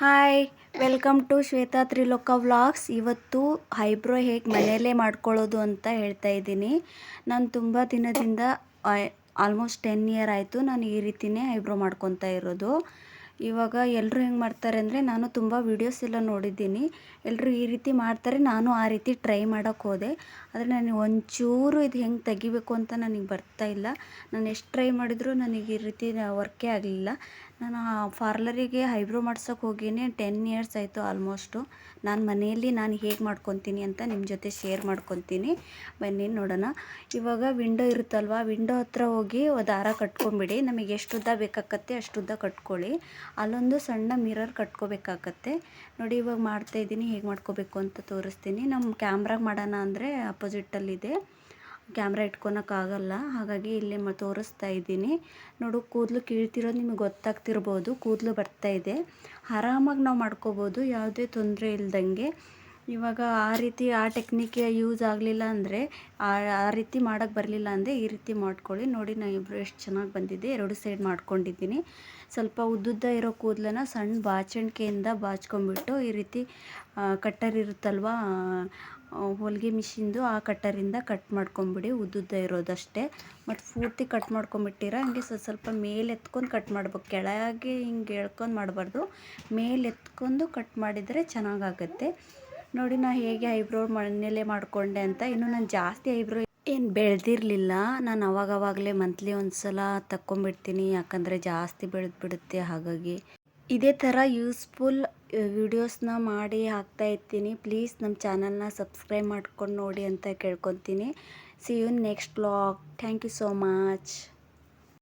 Hi, welcome to Shweta ತ್ರಿಲೋಕ vlogs. ಇವತ್ತು eyebrow ಹೇಗೆ ಮನೆಯಲ್ಲೇ ಮಾಡ್ಕೊಳ್ಳೋದು ಅಂತ ಹೇಳ್ತಾ ಇದ್ದೀನಿ. ನಾನು ತುಂಬ ದಿನದಿಂದ ಆಲ್ಮೋಸ್ಟ್ 10 ಇಯರ್ ಆಯಿತು ನಾನು ಈ ರೀತಿಯೇ ಐಬ್ರೋ ಮಾಡ್ಕೊತಾ ಇರೋದು. ಇವಾಗ ಎಲ್ಲರೂ ಹೆಂಗೆ ಮಾಡ್ತಾರೆ ಅಂದರೆ, ನಾನು ತುಂಬ ವೀಡಿಯೋಸ್ ಎಲ್ಲ ನೋಡಿದ್ದೀನಿ. ಎಲ್ಲರೂ ಈ ರೀತಿ ಮಾಡ್ತಾರೆ, ನಾನು ಆ ರೀತಿ ಟ್ರೈ ಮಾಡೋಕ್ಕೆ ಹೋದೆ. ಆದರೆ ನನಗೆ ಒಂಚೂರು ಇದು ಹೆಂಗೆ ತೆಗಿಬೇಕು ಅಂತ ನನಗೆ ಬರ್ತಾ ಇಲ್ಲ. ನಾನು ಎಷ್ಟು ಟ್ರೈ ಮಾಡಿದರೂ ನನಗೆ ಈ ರೀತಿ ವರ್ಕೇ ಆಗಲಿಲ್ಲ. ನಾನು ಪಾರ್ಲರಿಗೆ ಐಬ್ರೋ ಮಾಡ್ಸೋಕ್ಕೆ ಹೋಗಿನೇ 10 ಇಯರ್ಸ್ ಆಯಿತು ಆಲ್ಮೋಸ್ಟು. ನಾನು ಮನೆಯಲ್ಲಿ ನಾನು ಹೇಗೆ ಮಾಡ್ಕೊತೀನಿ ಅಂತ ನಿಮ್ಮ ಜೊತೆ ಶೇರ್ ಮಾಡ್ಕೊತೀನಿ. ಬನ್ನಿ ನೋಡೋಣ. ಇವಾಗ ವಿಂಡೋ ಇರುತ್ತಲ್ವ, ವಿಂಡೋ ಹತ್ರ ಹೋಗಿ ದಾರ ಕಟ್ಕೊಂಬಿಡಿ. ನಮಗೆ ಎಷ್ಟು ಉದ್ದ ಬೇಕಾಗತ್ತೆ ಅಷ್ಟು ಉದ್ದ ಕಟ್ಕೊಳ್ಳಿ. ಅಲ್ಲೊಂದು ಸಣ್ಣ ಮಿರರ್ ಕಟ್ಕೋಬೇಕಾಗತ್ತೆ ನೋಡಿ. ಇವಾಗ ಮಾಡ್ತಾಯಿದ್ದೀನಿ, ಹೇಗೆ ಮಾಡ್ಕೋಬೇಕು ಅಂತ ತೋರಿಸ್ತೀನಿ. ನಮ್ಮ ಕ್ಯಾಮ್ರಾಗೆ ಮಾಡೋಣ ಅಂದರೆ ಅಪೋಸಿಟಲ್ಲಿದೆ, ಕ್ಯಾಮ್ರಾ ಇಟ್ಕೊಳಕ್ಕಾಗಲ್ಲ, ಹಾಗಾಗಿ ಇಲ್ಲೇ ತೋರಿಸ್ತಾ ಇದ್ದೀನಿ. ನೋಡು, ಕೂದಲು ಕೀಳ್ತಿರೋದು ನಿಮಗೆ ಗೊತ್ತಾಗ್ತಿರ್ಬೋದು. ಕೂದಲು ಬರ್ತಾಯಿದೆ, ಆರಾಮಾಗಿ ನಾವು ಮಾಡ್ಕೋಬೋದು, ಯಾವುದೇ ತೊಂದರೆ ಇಲ್ದಂಗೆ. ಇವಾಗ ಆ ಟೆಕ್ನಿಕ್ ಯೂಸ್ ಆಗಲಿಲ್ಲ ಅಂದರೆ, ಆ ರೀತಿ ಮಾಡೋಕ್ಕೆ ಬರಲಿಲ್ಲ ಅಂದರೆ ಈ ರೀತಿ ಮಾಡ್ಕೊಳ್ಳಿ. ನೋಡಿ, ನಾನು ಇಬ್ಬರು ಎಷ್ಟು ಚೆನ್ನಾಗಿ ಬಂದಿದೆ. 2 ಸೈಡ್ ಮಾಡ್ಕೊಂಡಿದ್ದೀನಿ. ಸ್ವಲ್ಪ ಉದ್ದುದ್ದ ಇರೋ ಕೂದಲನ್ನ ಸಣ್ಣ ಬಾಚಣಿಕೆಯಿಂದ ಬಾಚ್ಕೊಂಡ್ಬಿಟ್ಟು ಈ ರೀತಿ ಕಟ್ಟರ್ ಇರುತ್ತಲ್ವ, ಹೊಲಿಗೆ ಮಿಷಿನ್ದು, ಆ ಕಟ್ಟರಿಂದ ಕಟ್ ಮಾಡ್ಕೊಂಬಿಡಿ. ಉದ್ದುದ್ದ ಇರೋದಷ್ಟೇ. ಮತ್ತು ಪೂರ್ತಿ ಕಟ್ ಮಾಡ್ಕೊಂಬಿಟ್ಟಿರ ಹಂಗೆ ಸ್ವಲ್ಪ ಮೇಲೆ ಎತ್ಕೊಂಡು ಕಟ್ ಮಾಡ್ಬೇಕು. ಕೆಳಗೆ ಹಿಂಗೆ ಎಳ್ಕೊಂಡು ಮಾಡಬಾರ್ದು, ಮೇಲೆ ಎತ್ಕೊಂಡು ಕಟ್ ಮಾಡಿದರೆ ಚೆನ್ನಾಗಾಗುತ್ತೆ. ನೋಡಿ, ನಾನು ಹೇಗೆ ಐಬ್ರೋ ಮನೆಯಲ್ಲೇ ಮಾಡಿಕೊಂಡೆ ಅಂತ. ಇನ್ನು ನಾನು ಜಾಸ್ತಿ ಐಬ್ರೋ ಏನು ಬೆಳೆದಿರಲಿಲ್ಲ. ನಾನು ಅವಾಗಲೇ ಮಂತ್ಲಿ ಒಂದು ಸಲ ತಕ್ಕೊಂಬಿಡ್ತೀನಿ, ಯಾಕಂದರೆ ಜಾಸ್ತಿ ಬೆಳೆದ್ಬಿಡುತ್ತೆ. ಹಾಗಾಗಿ ಇದೇ ಥರ ಯೂಸ್ಫುಲ್ ವಿಡಿಯೋಸ್ನ ಮಾಡಿ ಹಾಕ್ತಾ ಇರ್ತೀನಿ. ಪ್ಲೀಸ್ ನಮ್ಮ ಚಾನಲ್ನ ಸಬ್ಸ್ಕ್ರೈಬ್ ಮಾಡ್ಕೊಂಡು ನೋಡಿ ಅಂತ ಕೇಳ್ಕೊತೀನಿ. See you next vlog. Thank you so much.